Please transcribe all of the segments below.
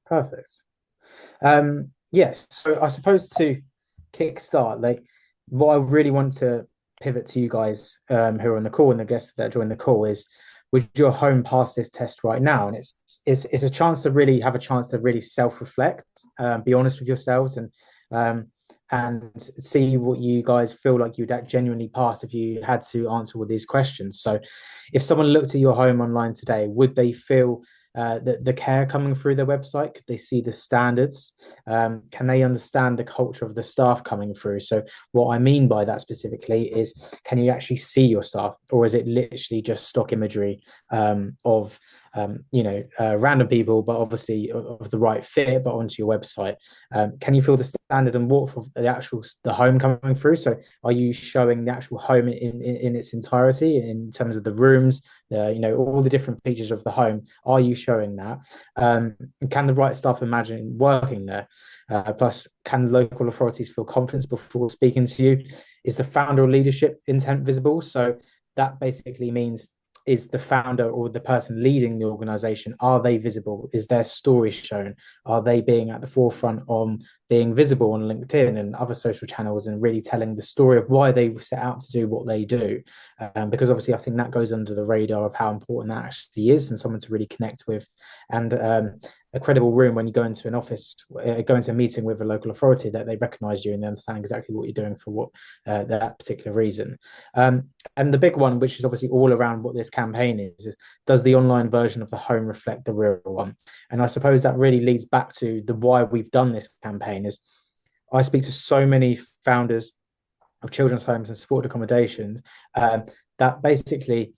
Perfect. Yes, so I suppose to kickstart, like what I really want to pivot to you guys who are on the call and the guests that join the call is, would your home pass this test right now? And it's a chance to really have a chance to really self-reflect, be honest with yourselves, um, and see what you guys feel like you'd genuinely pass if you had to answer all these questions. So, if someone looked at your home online today, would they feel the care coming through their website? Could they see the standards? Can they understand the culture of the staff coming through? So, what I mean by that specifically is, can you actually see your staff, or is it literally just stock imagery of random people, but obviously of the right fit, but onto your website? Can you feel the standard and warmth of the home coming through? So, are you showing the actual home in its entirety in terms of the rooms, all the different features of the home? Are you showing that? Can the right staff imagine working there? Plus, can local authorities feel confidence before speaking to you? Is the founder or leadership intent visible? So that basically means, is the founder or the person leading the organization, are they visible? Is their story shown? Are they being at the forefront on being visible on LinkedIn and other social channels and really telling the story of why they set out to do what they do? Because obviously I think that goes under the radar of how important that actually is, and someone to really connect with. And a credible room, when you go into an office, go into a meeting with a local authority, that they recognize you and they understand exactly what you're doing for what that particular reason. And the big one, which is obviously all around what this campaign is, does the online version of the home reflect the real one? And I suppose that really leads back to the why we've done this campaign. Is I speak to so many founders of children's homes and supported accommodations, that basically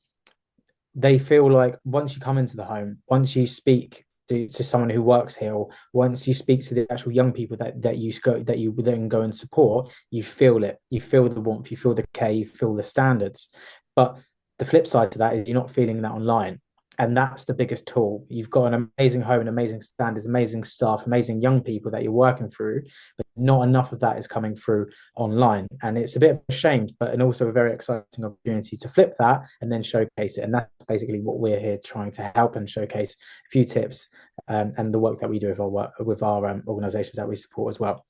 they feel like once you come into the home, once you speak to someone who works here, or once you speak to the actual young people that you then go and support, you feel it. You feel the warmth, you feel the care, you feel the standards. But the flip side to that is you're not feeling that online. And that's the biggest tool. You've got an amazing home, an amazing standards, amazing staff, amazing young people that you're working through, but not enough of that is coming through online. And it's a bit of a shame, but and also a very exciting opportunity to flip that and then showcase it. And that's basically what we're here trying to help and showcase a few tips, and the work that we do with our organizations that we support as well.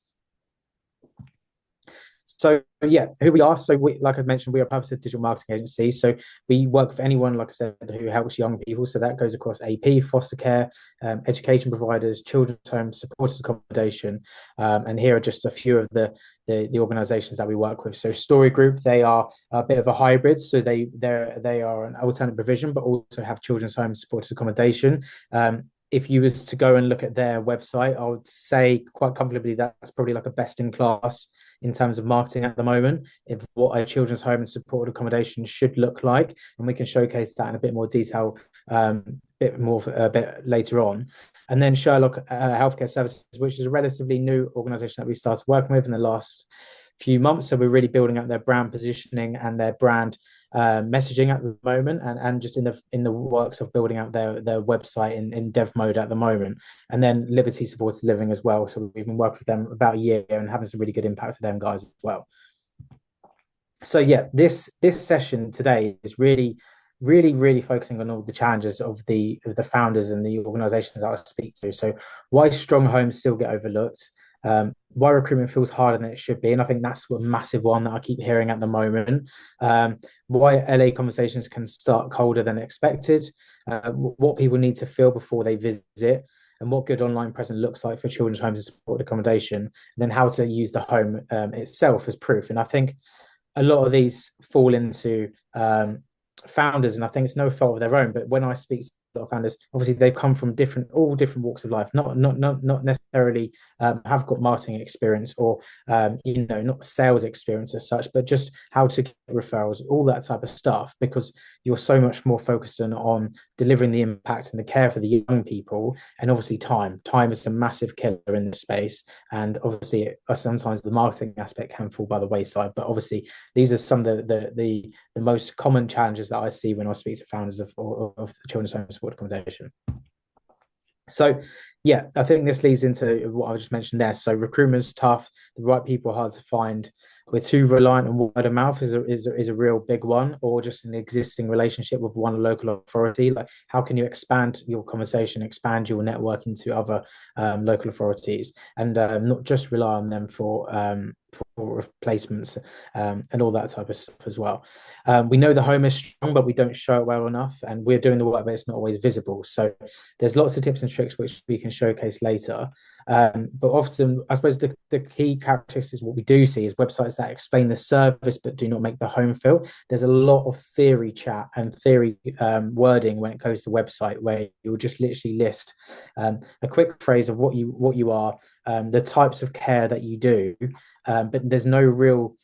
So yeah, who we are. So we, like I mentioned, we are a purpose digital marketing agency. So we work with anyone, like I said, who helps young people. So that goes across AP, foster care, education providers, children's homes, supported accommodation. And here are just a few of the organizations that we work with. So Story Group, they are a bit of a hybrid. So they are an alternate provision, but also have children's homes, supported accommodation. If you was to go and look at their website, I would say quite comfortably that's probably like a best in class in terms of marketing at the moment, of what a children's home and supported accommodation should look like. And we can showcase that in a bit more detail, a bit later on. And then Sherlock Healthcare Services, which is a relatively new organization that we started working with in the last few months. So we're really building up their brand positioning and their brand messaging at the moment, and just in the works of building out their website in dev mode at the moment. And then Liberty Supported Living as well. So we've been working with them about a year and having some really good impact with them guys as well. So yeah, this session today is really focusing on all the challenges of the founders and the organizations that I speak to. So why strong homes still get overlooked, why recruitment feels harder than it should be, and I think that's a massive one that I keep hearing at the moment. Why LA conversations can start colder than expected, what people need to feel before they visit, and what good online presence looks like for children's homes and supported accommodation, and then how to use the home itself as proof. And I think a lot of these fall into founders, and I think it's no fault of their own. But when I speak to a lot of founders, obviously they've come from all different walks of life, not necessarily have got marketing experience, or not sales experience as such, but just how to get referrals, all that type of stuff, because you're so much more focused on delivering the impact and the care for the young people. And obviously time is a massive killer in this space, and obviously sometimes the marketing aspect can fall by the wayside. But obviously these are some of the most common challenges that I see when I speak to founders of children's home support accommodation. So Yeah, I think this leads into what I just mentioned there. So recruitment's tough. The right people are hard to find. We're too reliant on word of mouth is a real big one, or just an existing relationship with one local authority. Like, how can you expand your conversation, expand your network into other local authorities, and not just rely on them for replacements and all that type of stuff as well. We know the home is strong, but we don't show it well enough, and we're doing the work, but it's not always visible. So there's lots of tips and tricks which we can showcase later. But often, I suppose the key characteristics, what we do see is websites that explain the service but do not make the home feel. There's a lot of theory chat and theory wording when it goes to website where you'll just literally list a quick phrase of what you are, the types of care that you do, but there's no real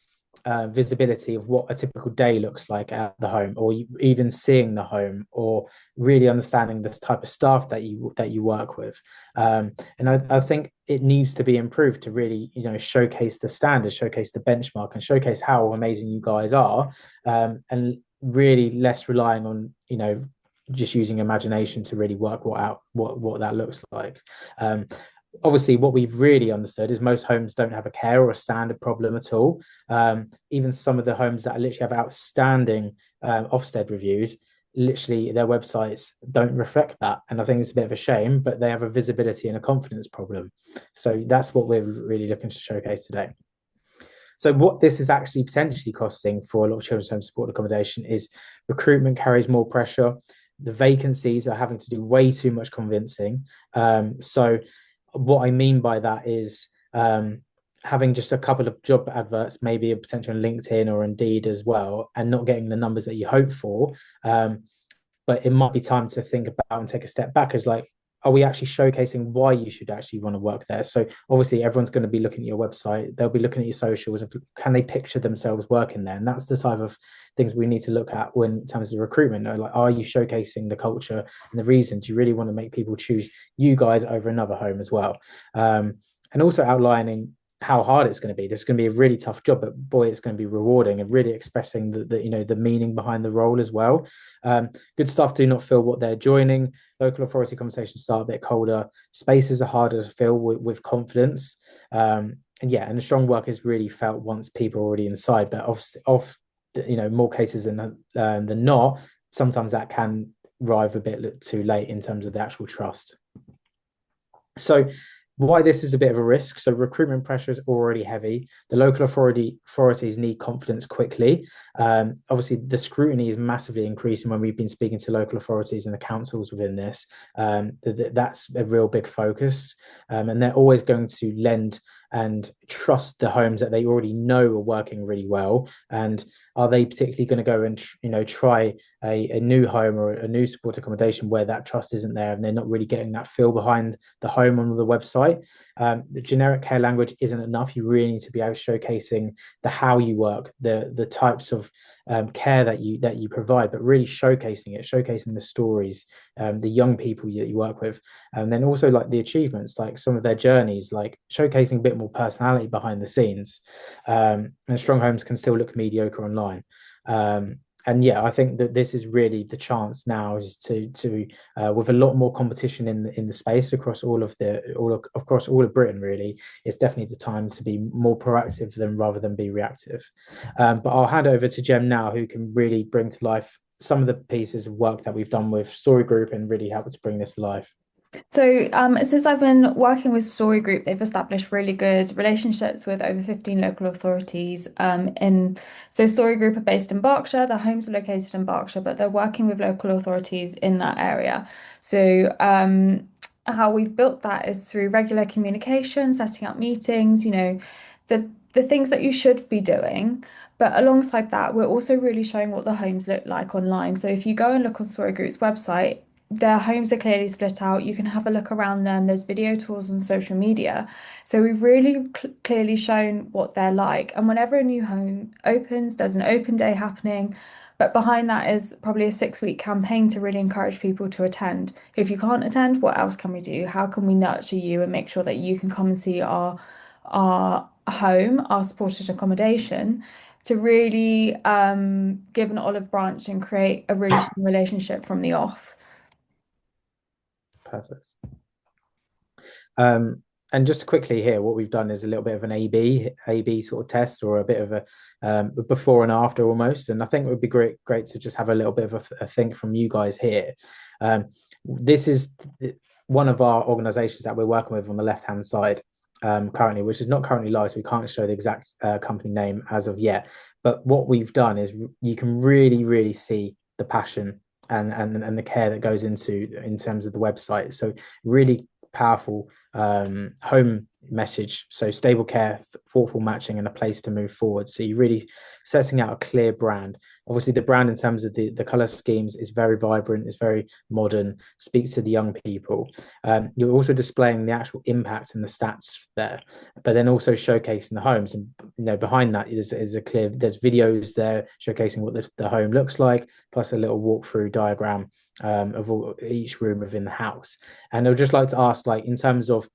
visibility of what a typical day looks like at the home, or even seeing the home, or really understanding this type of staff that you work with. And I think it needs to be improved to really, showcase the standards, showcase the benchmark, and showcase how amazing you guys are, and really less relying on just using imagination to really work what that looks like. Obviously, what we've really understood is most homes don't have a care or a standard problem at all. Even some of the homes that literally have outstanding Ofsted reviews, literally their websites don't reflect that. And I think it's a bit of a shame, but they have a visibility and a confidence problem. So that's what we're really looking to showcase today. So what this is actually potentially costing for a lot of children's home support accommodation is recruitment carries more pressure. The vacancies are having to do way too much convincing. So what I mean by that is having just a couple of job adverts, maybe a potential on LinkedIn or Indeed as well, and not getting the numbers that you hope for. But it might be time to think about and take a step back as like, are we actually showcasing why you should actually want to work there? So obviously everyone's going to be looking at your website, they'll be looking at your socials, can they picture themselves working there? And that's the type of things we need to look at when in terms of recruitment. Like, are you showcasing the culture and the reasons you really want to make people choose you guys over another home as well? And also outlining how hard it's going to be. This is going to be a really tough job, but boy, it's going to be rewarding, and really expressing the meaning behind the role as well. Good staff do not feel what they're joining. Local authority conversations start a bit colder. Spaces are harder to fill with confidence. And yeah, and the strong work is really felt once people are already inside. But off more cases than not, sometimes that can arrive a bit too late in terms of the actual trust. So why this is a bit of a risk. So recruitment pressure is already heavy. The local authorities need confidence quickly. Obviously, the scrutiny is massively increasing when we've been speaking to local authorities and the councils within this. That's a real big focus. And they're always going to lend and trust the homes that they already know are working really well. And are they particularly going to go and try a new home or a new support accommodation where that trust isn't there and they're not really getting that feel behind the home on the website? The generic care language isn't enough. You really need to be out showcasing the how you work, the types of care that you provide, but really showcasing the stories, the young people that you work with, and then also like the achievements, like some of their journeys, like showcasing a bit more personality behind the scenes. And strong homes can still look mediocre online. And yeah, I think that this is really the chance now is to with a lot more competition in the space across across all of Britain. Really, it's definitely the time to be more proactive than rather than be reactive. But I'll hand over to Jem now, who can really bring to life some of the pieces of work that we've done with Story Group and really help to bring this to life. So, since I've been working with Story Group, they've established really good relationships with over 15 local authorities. So Story Group are based in Berkshire, their homes are located in Berkshire, but they're working with local authorities in that area. So, how we've built that is through regular communication, setting up meetings, the things that you should be doing. But alongside that, we're also really showing what the homes look like online. So if you go and look on Story Group's website, their homes are clearly split out. You can have a look around them. There's video tours on social media. So we've really clearly shown what they're like. And whenever a new home opens, there's an open day happening. But behind that is probably a 6-week campaign to really encourage people to attend. If you can't attend, what else can we do? How can we nurture you and make sure that you can come and see our home, our supported accommodation, to really give an olive branch and create a really strong relationship from the off. Perfect. Um, and just quickly here, what we've done is a little bit of an A/B sort of test, or a bit of a before and after almost. And I think it would be great to just have a little bit of a think from you guys here. This is one of our organizations that we're working with on the left hand side currently, which is not currently live, so we can't show the exact company name as of yet. But what we've done is you can really see the passion and the care that goes into in terms of the website. So really powerful home message. So stable care, thoughtful matching, and a place to move forward. So you're really setting out a clear brand. Obviously, the brand in terms of the color schemes is very vibrant, is very modern, speaks to the young people. You're also displaying the actual impact and the stats there, but then also showcasing the homes. And behind that is a clear. There's videos there showcasing what the home looks like, plus a little walkthrough diagram of each room within the house. And I'd just like to ask, like, in terms of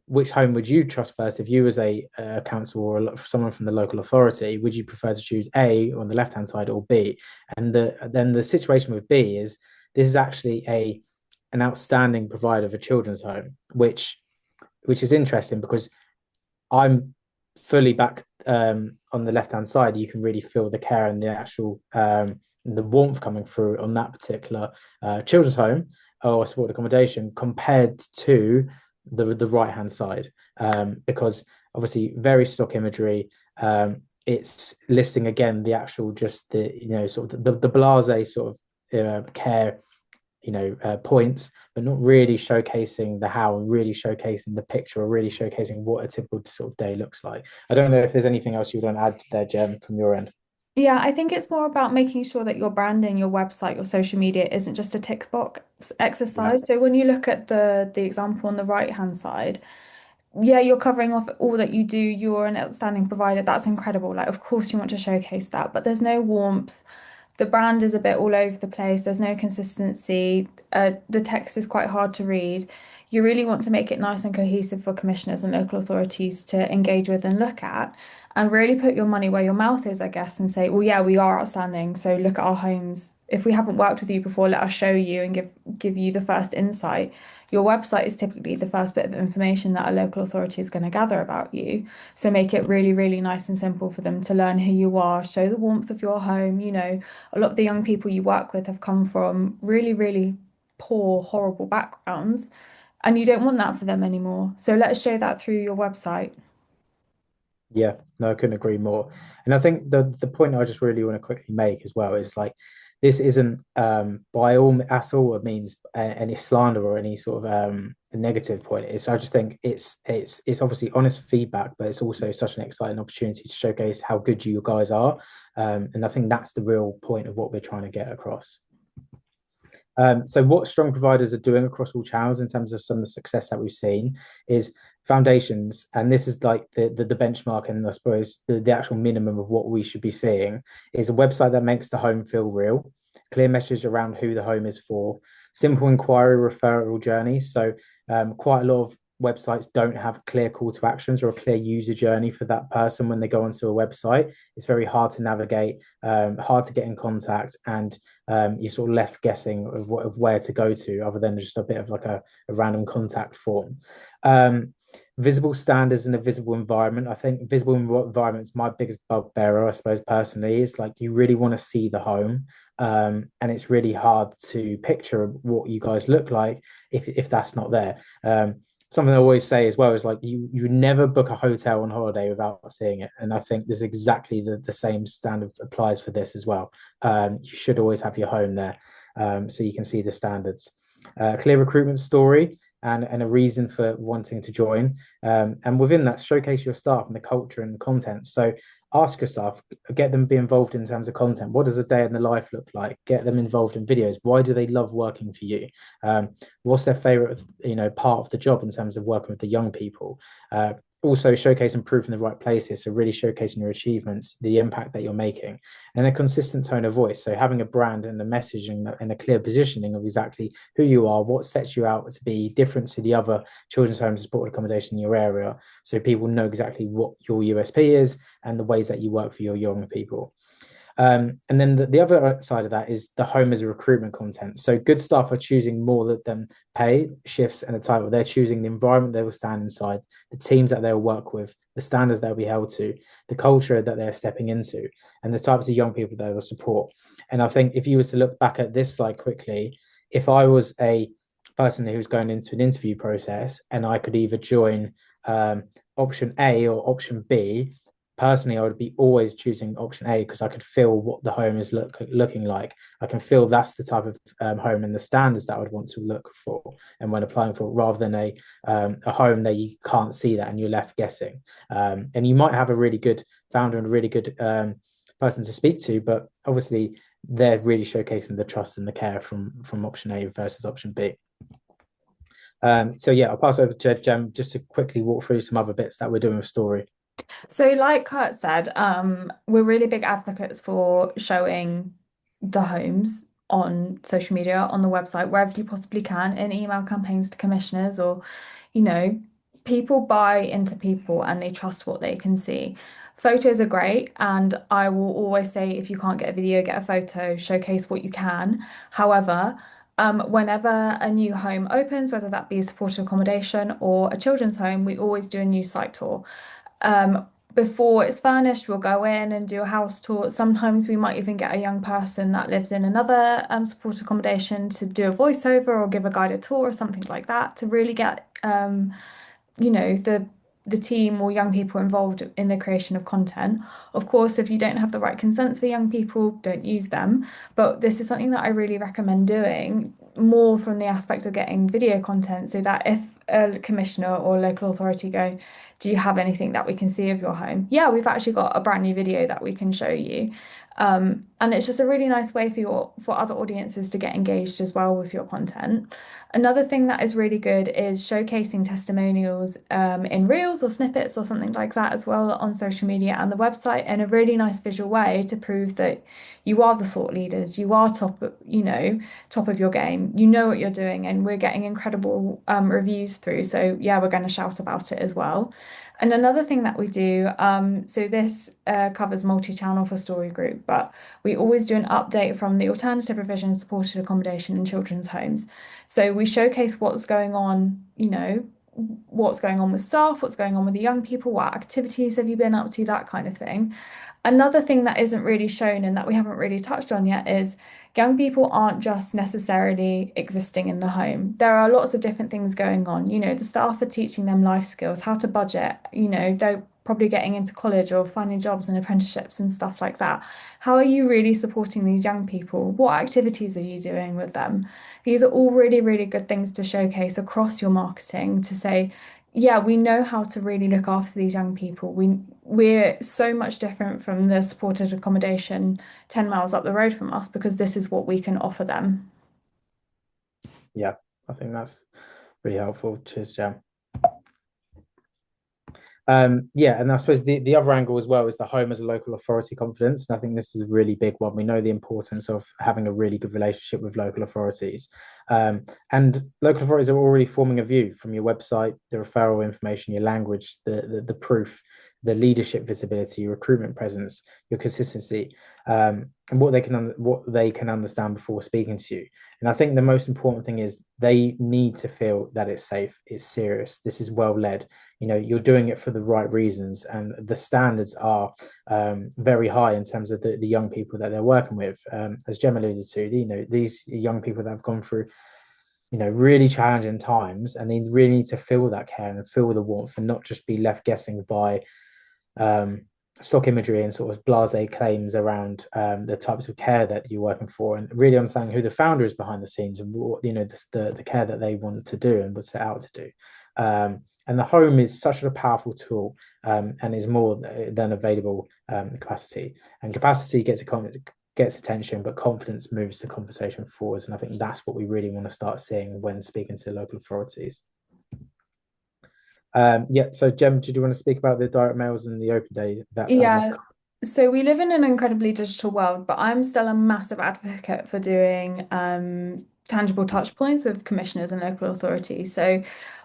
which home would you trust first? If you, as a council or someone from the local authority, would you prefer to choose A on the left hand side or B? And then the situation with B is this is actually an outstanding provider of a children's home, which is interesting because I'm fully back on the left hand side. You can really feel the care and the actual the warmth coming through on that particular children's home or supported accommodation compared to the right hand side, because obviously very stock imagery. It's listing again the actual just the sort of the blase sort of care points, but not really showcasing the how and really showcasing the picture or really showcasing what a typical sort of day looks like. I don't know if there's anything else you would want to add there, Jem, from your end. Yeah, I think it's more about making sure that your branding, your website, your social media isn't just a tick box Yeah, exercise. So when you look at the example on the right hand side, yeah, you're covering off all that you do. You're an outstanding provider. That's incredible. Like, of course, you want to showcase that, but there's no warmth. The brand is a bit all over the place. There's no consistency. The text is quite hard to read. You really want to make it nice and cohesive for commissioners and local authorities to engage with and look at, and really put your money where your mouth is, I guess, and say, well, yeah, we are outstanding. So look at our homes. If we haven't worked with you before, let us show you and give you the first insight. Your website is typically the first bit of information that a local authority is going to gather about you. So make it really nice and simple for them to learn who you are, show the warmth of your home. A lot of the young people you work with have come from really poor, horrible backgrounds, and you don't want that for them anymore. So let's show that through your website. yeah, no, I couldn't agree more. And I think the point I just really want to quickly make as well is like this isn't by all at all it means any slander or any sort of negative point. It's I just think it's obviously honest feedback, but it's also such an exciting opportunity to showcase how good you guys are. And I think that's the real point of what we're trying to get across. So what strong providers are doing across all channels in terms of some of the success that we've seen is foundations, and this is like the benchmark, and I suppose the actual minimum of what we should be seeing is a website that makes the home feel real, clear message around who the home is for, simple inquiry referral journeys. So quite a lot of websites don't have clear call to actions or a clear user journey for that person when they go onto a website. It's very hard to navigate, hard to get in contact, and you're sort of left guessing of where to go to other than just a bit of like a random contact form. Visible standards in a visible environment. I think visible environment is my biggest bugbearer, I suppose, personally. Is like you really want to see the home, and it's really hard to picture what you guys look like if that's not there. Something I always say as well is like you would never book a hotel on holiday without seeing it, and I think there's exactly the same standard applies for this as well. You should always have your home there, so you can see the standards. Clear recruitment story and a reason for wanting to join, and within that, showcase your staff and the culture and the content. So ask your staff, get them to be involved in terms of content. What does a day in the life look like? Get them involved in videos. Why do they love working for you? What's their favorite part of the job in terms of working with the young people? Also showcase and proof in the right places, so really showcasing your achievements, the impact that you're making, and a consistent tone of voice. So having a brand and a message and a clear positioning of exactly who you are, what sets you out to be different to the other children's homes and supported accommodation in your area, so people know exactly what your USP is and the ways that you work for your young people. And then the other side of that is the home as a recruitment content. So good staff are choosing more than pay, shifts, and a title. They're choosing the environment they will stand inside, the teams that they'll work with, the standards they'll be held to, the culture that they're stepping into, and the types of young people they will support. And I think if you were to look back at this slide quickly, if I was a person who's going into an interview process and I could either join option A or option B, personally, I would be always choosing option A because I could feel what the home is looking like. I can feel that's the type of home and the standards that I would want to look for and when applying for, rather than a home that you can't see that and you're left guessing. And you might have a really good founder and a really good person to speak to, but obviously they're really showcasing the trust and the care from option A versus option B. So yeah, I'll pass over to Jem just to quickly walk through some other bits that we're doing with Story. So, like Kurt said, we're really big advocates for showing the homes on social media, on the website, wherever you possibly can, in email campaigns to commissioners or, you know, people buy into people and they trust what they can see. Photos are great, and I will always say if you can't get a video, get a photo, showcase what you can. However, whenever a new home opens, whether that be a supported accommodation or a children's home, we always do a new site tour. Before it's furnished, we'll go in and do a house tour. Sometimes we might even get a young person that lives in another supported accommodation to do a voiceover or give a guided tour or something like that to really get the team or young people involved in the creation of content. Of course, if you don't have the right consents for young people, don't use them. But this is something that I really recommend doing more from the aspect of getting video content so that if a commissioner or local authority go, do you have anything that we can see of your home? Yeah, we've actually got a brand new video that we can show you. And it's just a really nice way for other audiences to get engaged as well with your content. Another thing that is really good is showcasing testimonials in reels or snippets or something like that as well on social media and the website in a really nice visual way to prove that you are the thought leaders, you are top of your game, you know what you're doing, and we're getting incredible reviews through. So yeah, we're going to shout about it as well. And another thing that we do, so this covers multi-channel for Story Group, but we always do an update from the alternative provision, supported accommodation and children's homes. So we showcase what's going on, what's going on with staff, what's going on with the young people, what activities have you been up to, that kind of thing. Another thing that isn't really shown and that we haven't really touched on yet is young people aren't just necessarily existing in the home. There are lots of different things going on. The staff are teaching them life skills, how to budget, they're probably getting into college or finding jobs and apprenticeships and stuff like that. How are you really supporting these young people? What activities are you doing with them? These are all really, really good things to showcase across your marketing to say, yeah, we know how to really look after these young people. We're so much different from the supported accommodation 10 miles up the road from us because this is what we can offer them. Yeah, I think that's really helpful. Cheers, Jam. Yeah, and I suppose the other angle as well is the home as a local authority confidence. And I think this is a really big one. We know the importance of having a really good relationship with local authorities. And local authorities are already forming a view from your website, the referral information, your language, the proof, the leadership visibility, your recruitment presence, your consistency, and what they can understand before speaking to you. And I think the most important thing is they need to feel that it's safe, it's serious, this is well led. You're doing it for the right reasons, and the standards are very high in terms of the young people that they're working with. As Jem alluded to, these young people that have gone through really challenging times, and they really need to feel that care and feel the warmth and not just be left guessing by um, stock imagery and sort of blasé claims around the types of care that you're working for, and really understanding who the founder is behind the scenes and what the care that they want to do and were set out to do. And the home is such a powerful tool, and is more than available capacity. And capacity gets attention, but confidence moves the conversation forwards. And I think that's what we really want to start seeing when speaking to local authorities. Yeah. So, Jem, did you want to speak about the direct mails and the open day that type of? Yeah, so we live in an incredibly digital world, but I'm still a massive advocate for doing tangible touch points with commissioners and local authorities. So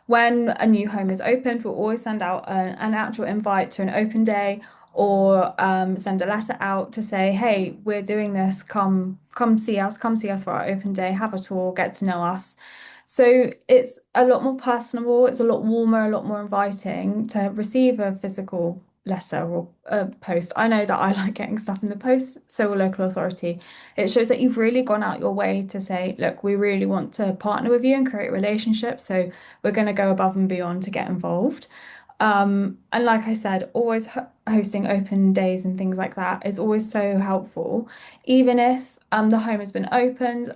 when a new home is opened, we'll always send out an actual invite to an open day or send a letter out to say, hey, we're doing this, come see us, for our open day, have a tour, get to know us. So it's a lot more personable, it's a lot warmer, a lot more inviting to receive a physical letter or a post. I know that I like getting stuff in the post, so will local authority. It shows that you've really gone out your way to say, look, we really want to partner with you and create relationships, so we're going to go above and beyond to get involved. And like I said, always hosting open days and things like that is always so helpful. Even if the home has been opened,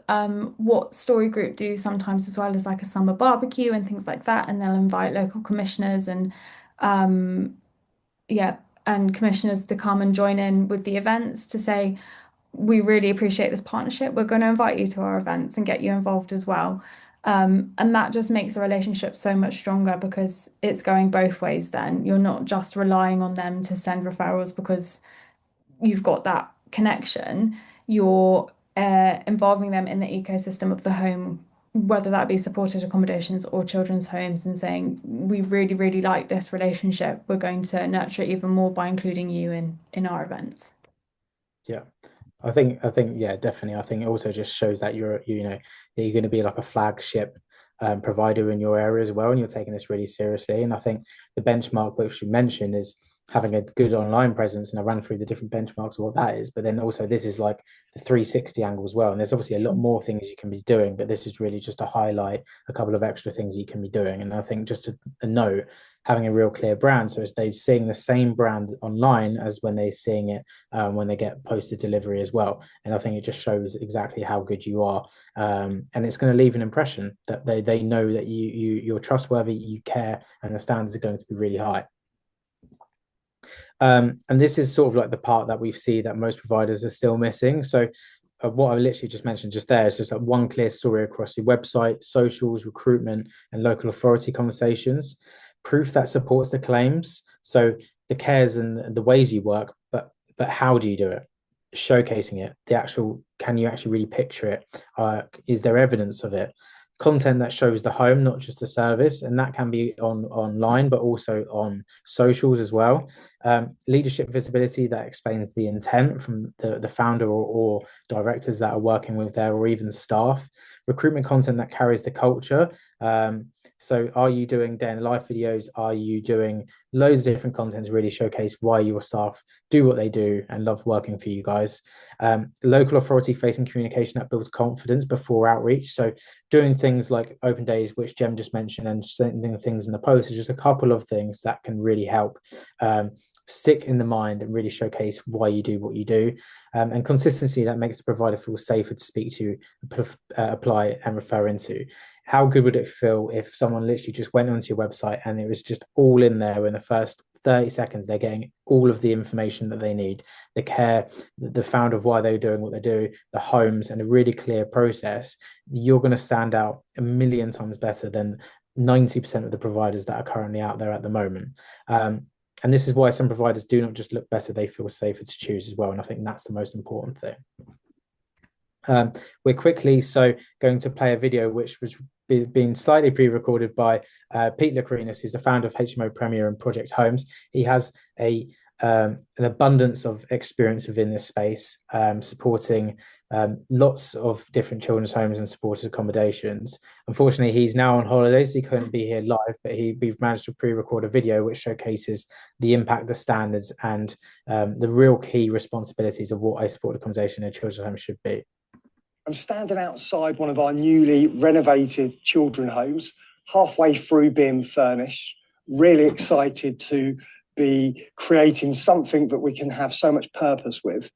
what Story Group do sometimes as well is like a summer barbecue and things like that, and they'll invite local commissioners and um, yeah, and commissioners to come and join in with the events to say, we really appreciate this partnership. We're going to invite you to our events and get you involved as well. And that just makes the relationship so much stronger because it's going both ways then. You're not just relying on them to send referrals because you've got that connection. You're involving them in the ecosystem of the home, whether that be supported accommodations or children's homes, and saying, we really, really like this relationship. We're going to nurture it even more by including you in our events. Yeah. I think, yeah, definitely. I think it also just shows that you're going to be like a flagship provider in your area as well, and you're taking this really seriously. And I think the benchmark which you mentioned is having a good online presence, and I ran through the different benchmarks of what that is. But then also this is like the 360 angle as well, and there's obviously a lot more things you can be doing, but this is really just to highlight a couple of extra things you can be doing. And I think just a note, having a real clear brand, so it's they seeing the same brand online as when they're seeing it when they get posted delivery as well. And I think it just shows exactly how good you are, and it's going to leave an impression that they know that you're trustworthy, you care, and the standards are going to be really high. And this is sort of like the part that we see that most providers are still missing. So what I literally just mentioned just there is just like one clear story across your website, socials, recruitment, and local authority conversations. Proof that supports the claims. So the cares and the ways you work, but how do you do it? Showcasing it, the actual, can you actually really picture it? Is there evidence of it? Content that shows the home, not just the service, and that can be on online, but also on socials as well. Leadership visibility that explains the intent from the founder or directors that are working with there, or even staff. Recruitment content that carries the culture. So are you doing day in the life videos? Are you doing loads of different content to really showcase why your staff do what they do and love working for you guys? Local authority facing communication that builds confidence before outreach. So doing things like open days, which Jem just mentioned, and sending things in the post is just a couple of things that can really help stick in the mind and really showcase why you do what you do. And consistency that makes the provider feel safer to speak to, apply, and refer into. How good would it feel if someone literally just went onto your website and it was just all in there in the first 30 seconds? They're getting all of the information that they need, the care, the found of why they're doing what they do, the homes, and a really clear process. You're going to stand out a million times better than 90% of the providers that are currently out there at the moment. And this is why some providers do not just look better, they feel safer to choose as well. And I think that's the most important thing. We're quickly going to play a video which was being slightly pre-recorded by Pete Lacarinas, who's the founder of HMO Premier and Project Homes. He has an abundance of experience within this space, supporting lots of different children's homes and supported accommodations. Unfortunately, he's now on holidays, so he couldn't be here live, but we've managed to pre-record a video which showcases the impact, the standards, and the real key responsibilities of what a supported accommodation in a children's home should be. I'm standing outside one of our newly renovated children's homes, halfway through being furnished, really excited to be creating something that we can have so much purpose with.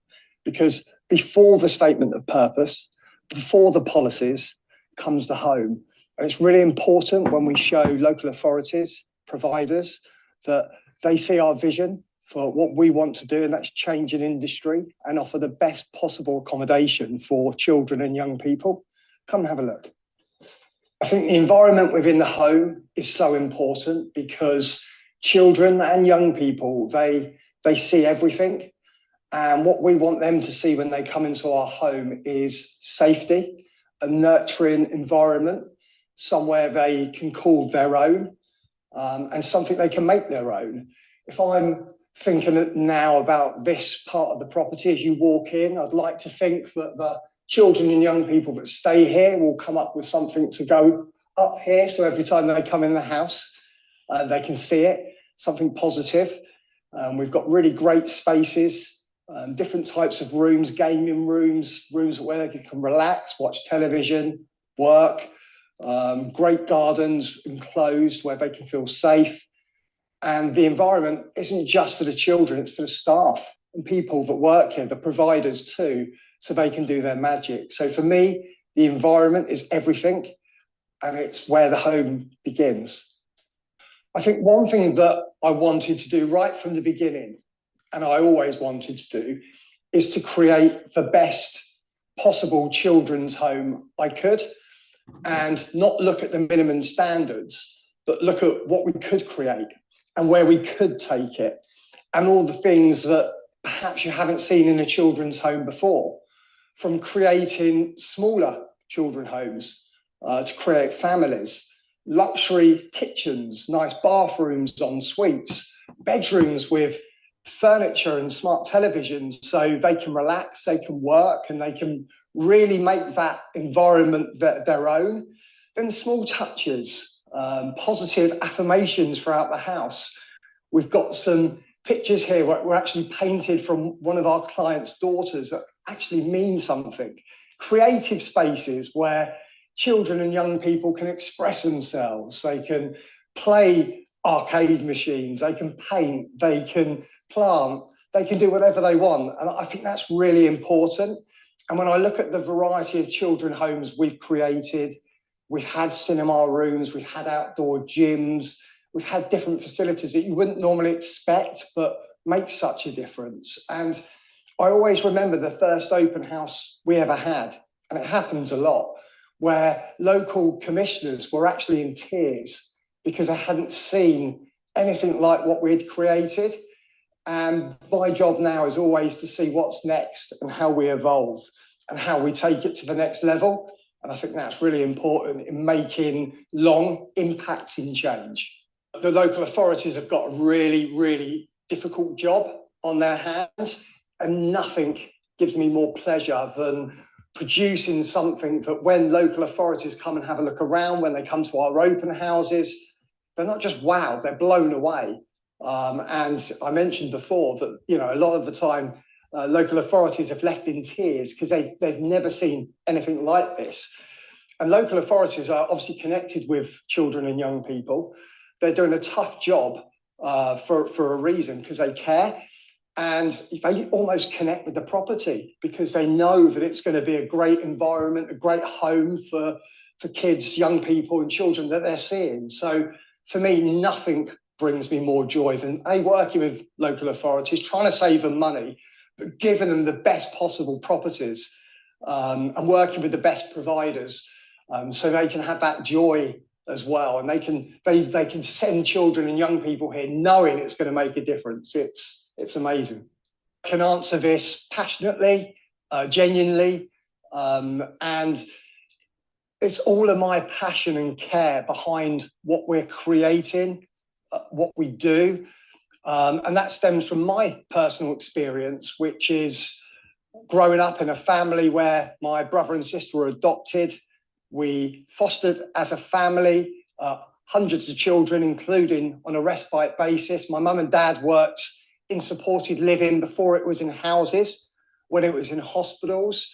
Because before the statement of purpose, before the policies, comes the home. And it's really important when we show local authorities, providers, that they see our vision for what we want to do, and that's change an industry and offer the best possible accommodation for children and young people. Come and have a look. I think the environment within the home is so important because children and young people, they see everything. And what we want them to see when they come into our home is safety, a nurturing environment, somewhere they can call their own, and something they can make their own. If I'm thinking now about this part of the property as you walk in. I'd like to think that the children and young people that stay here will come up with something to go up here. So every time they come in the house, they can see it, something positive. We've got really great spaces, different types of rooms, gaming rooms, rooms where they can relax, watch television, work, great gardens enclosed where they can feel safe. And the environment isn't just for the children, it's for the staff and people that work here, the providers too, so they can do their magic. So for me, the environment is everything, and it's where the home begins. I think one thing that I wanted to do right from the beginning, and I always wanted to do, is to create the best possible children's home I could, and not look at the minimum standards, but look at what we could create and where we could take it, and all the things that perhaps you haven't seen in a children's home before, from creating smaller children's homes to create families, luxury kitchens, nice bathrooms, en suites, bedrooms with furniture and smart televisions so they can relax, they can work, and they can really make that environment their own. Then small touches, positive affirmations throughout the house. We've got some pictures here where we're actually painted from one of our clients' daughters that actually mean something. Creative spaces where children and young people can express themselves. They can play arcade machines, they can paint, they can plant, they can do whatever they want. And I think that's really important. And when I look at the variety of children homes we've created, we've had cinema rooms, we've had outdoor gyms, we've had different facilities that you wouldn't normally expect, but make such a difference. And I always remember the first open house we ever had, and it happens a lot, where local commissioners were actually in tears because they hadn't seen anything like what we'd created. And my job now is always to see what's next and how we evolve and how we take it to the next level. And I think that's really important in making long impacting change. The local authorities have got a really, really difficult job on their hands, and nothing gives me more pleasure than producing something that when local authorities come and have a look around, when they come to our open houses, they're not just wow, they're blown away. And I mentioned before that, you know, a lot of the time local authorities have left in tears because they've never seen anything like this. And local authorities are obviously connected with children and young people. They're doing a tough job for a reason, because they care. And they almost connect with the property because they know that it's going to be a great environment, a great home for kids, young people and children that they're seeing. So for me, nothing brings me more joy than working with local authorities, trying to save them money, but giving them the best possible properties and working with the best providers so they can have that joy as well. And they can send children and young people here knowing it's going to make a difference. It's amazing. I can answer this passionately, genuinely, and it's all of my passion and care behind what we're creating, what we do. And that stems from my personal experience, which is growing up in a family where my brother and sister were adopted. We fostered as a family, hundreds of children, including on a respite basis. My mum and dad worked in supported living before it was in houses, when it was in hospitals.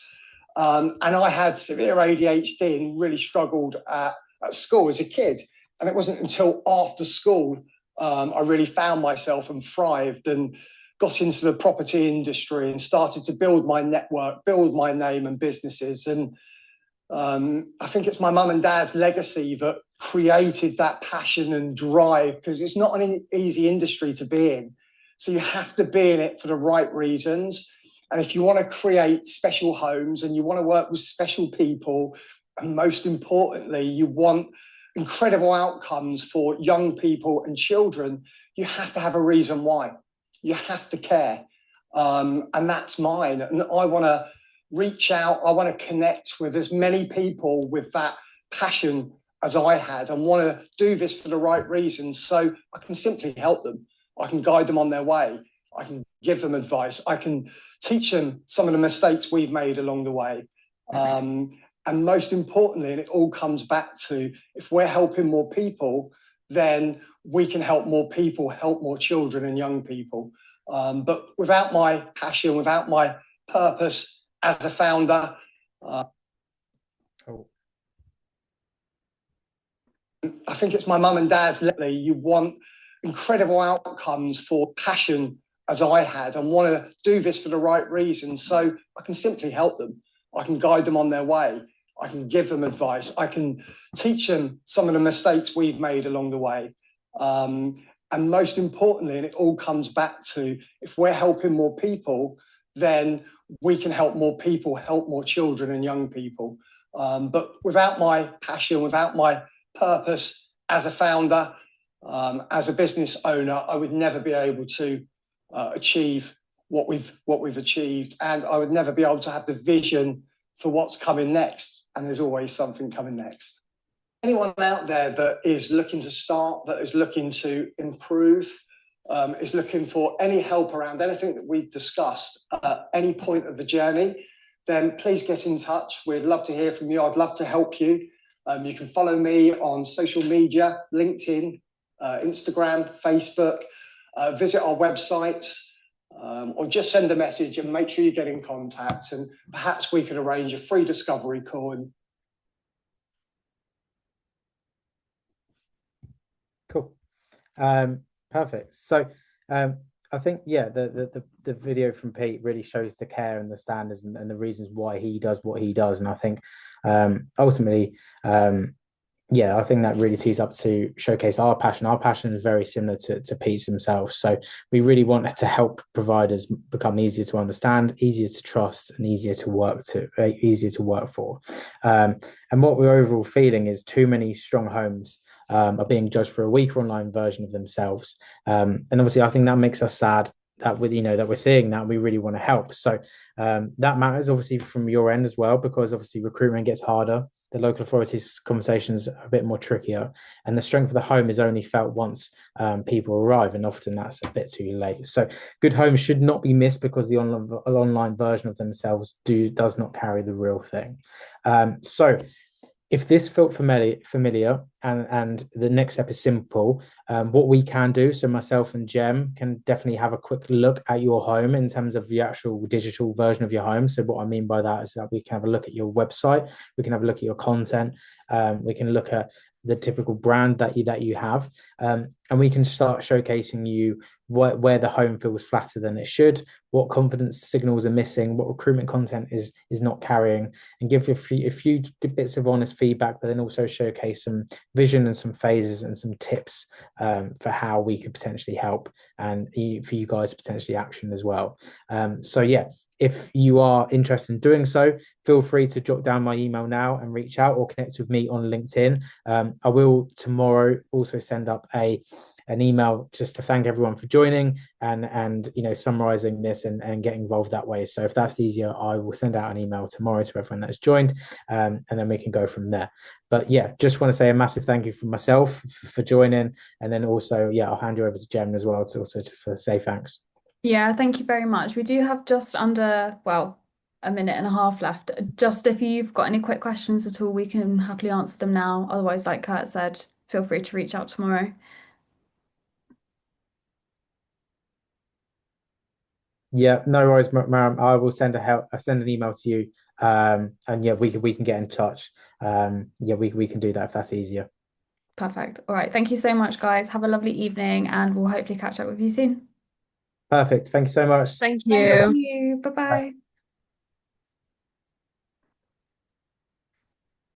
And I had severe ADHD and really struggled at school as a kid. And it wasn't until after school I really found myself and thrived and got into the property industry and started to build my network, build my name and businesses. And I think it's my mum and dad's legacy that created that passion and drive, because it's not an easy industry to be in. So you have to be in it for the right reasons. And if you want to create special homes and you want to work with special people, and most importantly, you want incredible outcomes for young people and children, you have to have a reason why. You have to care. And that's mine. And I want to reach out. I want to connect with as many people with that passion as I had, and want to do this for the right reasons so I can simply help them. I can guide them on their way. I can give them advice. I can teach them some of the mistakes we've made along the way. And most importantly, and it all comes back to, if we're helping more people, then we can help more people, help more children and young people. But without my passion, without my purpose as a founder, I think it's my mum and dad's. Literally, you want incredible outcomes for passion as I had, and want to do this for the right reasons. So I can simply help them. I can guide them on their way. I can give them advice. I can teach them some of the mistakes we've made along the way. And most importantly, and it all comes back to, if we're helping more people, then we can help more people, help more children and young people. But without my passion, without my purpose as a founder, as a business owner, I would never be able to achieve what we've achieved, and I would never be able to have the vision for what's coming next. And there's always something coming next. Anyone out there that is looking to start, that is looking to improve, is looking for any help around anything that we've discussed at any point of the journey, then please get in touch. We'd love to hear from you. I'd love to help you. You can follow me on social media, LinkedIn, Instagram, Facebook, visit our websites, or just send a message and make sure you get in contact, and perhaps we can arrange a free discovery call. Cool. Perfect. So I think, yeah, the video from Pete really shows the care and the standards and the reasons why he does what he does. And I think ultimately, yeah, I think that really tees up to showcase our passion. Our passion is very similar to Pete's himself. So we really want to help providers become easier to understand, easier to trust, and easier to work for. And what we're overall feeling is too many strong homes are being judged for a weaker online version of themselves. And obviously, I think that makes us sad that we're seeing that. We really want to help. So that matters obviously from your end as well, because obviously recruitment gets harder. The local authorities conversations are a bit more trickier, and the strength of the home is only felt once people arrive, and often that's a bit too late. So good homes should not be missed because the online version of themselves does not carry the real thing. So if this felt familiar and the next step is simple, what we can do, so myself and Jem can definitely have a quick look at your home in terms of the actual digital version of your home. So what I mean by that is that we can have a look at your website, we can have a look at your content, we can look at the typical brand that you have, and we can start showcasing you where the home feels flatter than it should, what confidence signals are missing, what recruitment content is not carrying, and give you a few bits of honest feedback, but then also showcase some vision and some phases and some tips for how we could potentially help, and for you guys to potentially action as well. So yeah, if you are interested in doing so, feel free to jot down my email now and reach out, or connect with me on LinkedIn. I will tomorrow also send up an email just to thank everyone for joining and summarizing this and getting involved that way. So if that's easier, I will send out an email tomorrow to everyone that's joined, and then we can go from there. But yeah, just want to say a massive thank you for myself for joining, and then also, yeah, I'll hand you over to Jem as well to say thanks. Yeah, thank you very much. We do have just under, well, a minute and a half left. Just if you've got any quick questions at all, we can happily answer them now. Otherwise, like Kurt said, feel free to reach out tomorrow. Yeah, no worries, Ma'am. I will send an email to you, and yeah, we can get in touch. Yeah, we can do that if that's easier. Perfect. All right. Thank you so much, guys. Have a lovely evening, and we'll hopefully catch up with you soon. Perfect. Thank you so much. Thank Thank you. you. Bye-bye.